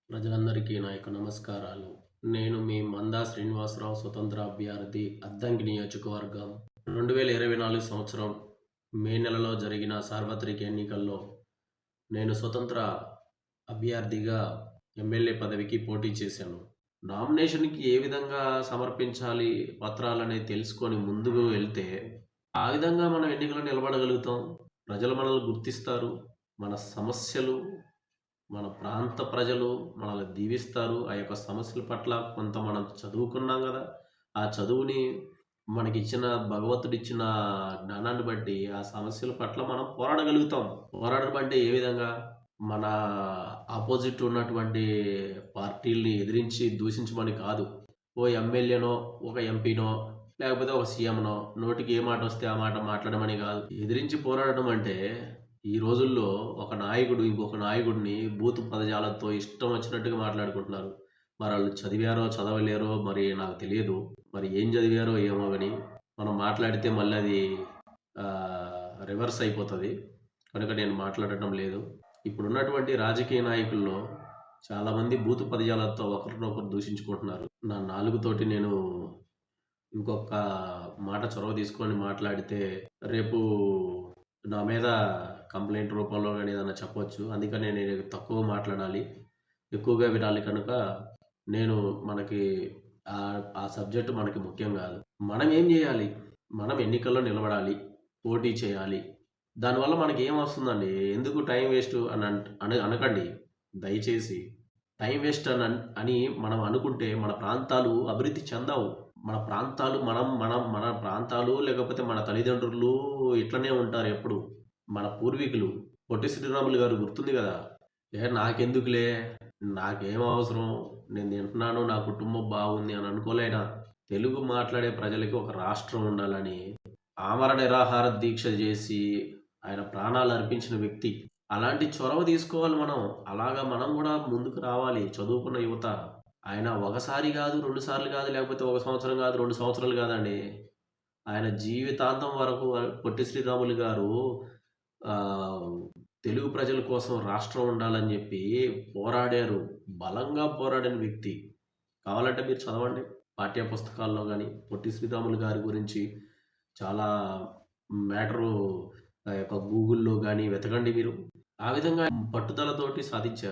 ప్రజలందరికీ నా యొక్క నమస్కారాలు. నేను మీ మందా శ్రీనివాసరావు, స్వతంత్ర అభ్యర్థి, అద్దంకి నియోజకవర్గం. 2024 సంవత్సరం మే నెలలో జరిగిన సార్వత్రిక ఎన్నికల్లో నేను స్వతంత్ర అభ్యర్థిగా ఎమ్మెల్యే పదవికి పోటీ చేశాను. నామినేషన్‌కి ఏ విధంగా సమర్పించాలి పత్రాలనేది తెలుసుకొని ముందుకు వెళ్తే, ఆ విధంగా మనం ఎన్నికల్లో నిలబడగలుగుతాం. ప్రజలు మనల్ని గుర్తిస్తారు. మన సమస్యలు, మన ప్రాంత ప్రజలు మనల్ని దీవిస్తారు. ఆ యొక్క సమస్యల పట్ల కొంత మనం చదువుకున్నాం గదా! ఆ చదువుని మనకిచ్చిన భగవంతుడిచ్చిన జ్ఞానాన్ని బట్టి ఆ సమస్యల పట్ల మనం పోరాడగలుగుతాం. పోరాడడం అంటే ఏ విధంగా? మన అపోజిట్ ఉన్నటువంటి పార్టీలని ఎదిరించి దూషించమని కాదు. ఓ ఎమ్మెల్యేనో, ఒక ఎంపీనో, లేకపోతే ఒక సీఎంనో నోటికి ఏ మాటొస్తే ఆ మాట మాట్లాడమని గాదు. ఎదిరించి పోరాడడం అంటే ఈ రోజుల్లో ఒక నాయకుడు ఇంకొక నాయకుడిని బూతు పదజాలంతో ఇష్టం వచ్చినట్టుగా మాట్లాడుకుంటున్నారు. మరాళ్ళు చదివారో, చదవలేరో మరి నాకు తెలియదు. మరి ఏం చదివారో ఏమో గాని, మనం మాట్లాడితే మళ్ళీ అది రివర్స్ అయిపోతది. కనుక నేను మాట్లాడటం లేదు. ఇప్పుడున్నటువంటి రాజకీయ నాయకుల్లో చాలామంది బూతు పదజాలంతో ఒకరినొకరు దూషించుకుంటున్నారు. నా నాలుకతోటి నేను ఇంకొక మాట చొరవ తీసుకొని మాట్లాడితే రేపు నా మీద కంప్లెయింట్ రూపంలో గాని ఏదన్నా చెప్పొచ్చు. అందుకనే నేను తక్కువ మాట్లాడాలి, ఎక్కువగా వినాలి కనుక నేను మనకి ఆ సబ్జెక్ట్ మనకి ముఖ్యం గాదు. మనం ఏం జేయాలి? మనం ఎన్నికల్లో నిలబడాలి, పోటీ చేయాలి. దానివల్ల మనకేమొస్తుందండి? ఎందుకు టైం వేస్ట్ అనకండి. దయచేసి టైం వేస్ట్ అని మనం అనుకుంటే మన ప్రాంతాలు అభివృద్ధి చెందవు. మన ప్రాంతాలు మన ప్రాంతాలు లేకపోతే మన తల్లిదండ్రులు ఇట్లనే ఉంటారు ఎప్పుడు. మన పూర్వీకులు పొట్టి శ్రీరాములు గారు గుర్తుంది గదా! నాకెందుకులే, నాకేం అవసరం, నేను తింటున్నాను, నా కుటుంబం బాగుంది అని అనుకోలేనా? తెలుగు మాట్లాడే ప్రజలకి ఒక రాష్ట్రం ఉండాలని ఆమర నిరాహార దీక్ష జేసి ఆయన ప్రాణాలు అర్పించిన వ్యక్తి. అలాంటి చొరవ తీసుకోవాలి మనం. అలాగా మనం గూడా ముందుకు రావాలి చదువుకున్న యువత. ఆయన ఒకసారి గాదు, 2 సార్లు గాదు, లేకపోతే 1 సంవత్సరం గాదు, 2 సంవత్సరాలు గాదండి. ఆయన జీవితాంతం వరకు పొట్టి శ్రీరాములు గారు ఆహ్, తెలుగు ప్రజల కోసం రాష్ట్రం ఉండాలని జెప్పి పోరాడారు. బలంగా పోరాడిన వ్యక్తి. కావాలంటే మీరు చదవండి. పాఠ్య పుస్తకాల్లో గాని, పొట్టి శ్రీరాములు గారి గురించి చాలా మ్యాటరు యొక్క గూగుల్‌లో గాని వెతకండి మీరు. ఆ విధంగా పట్టుదలతోటి సాధించారు.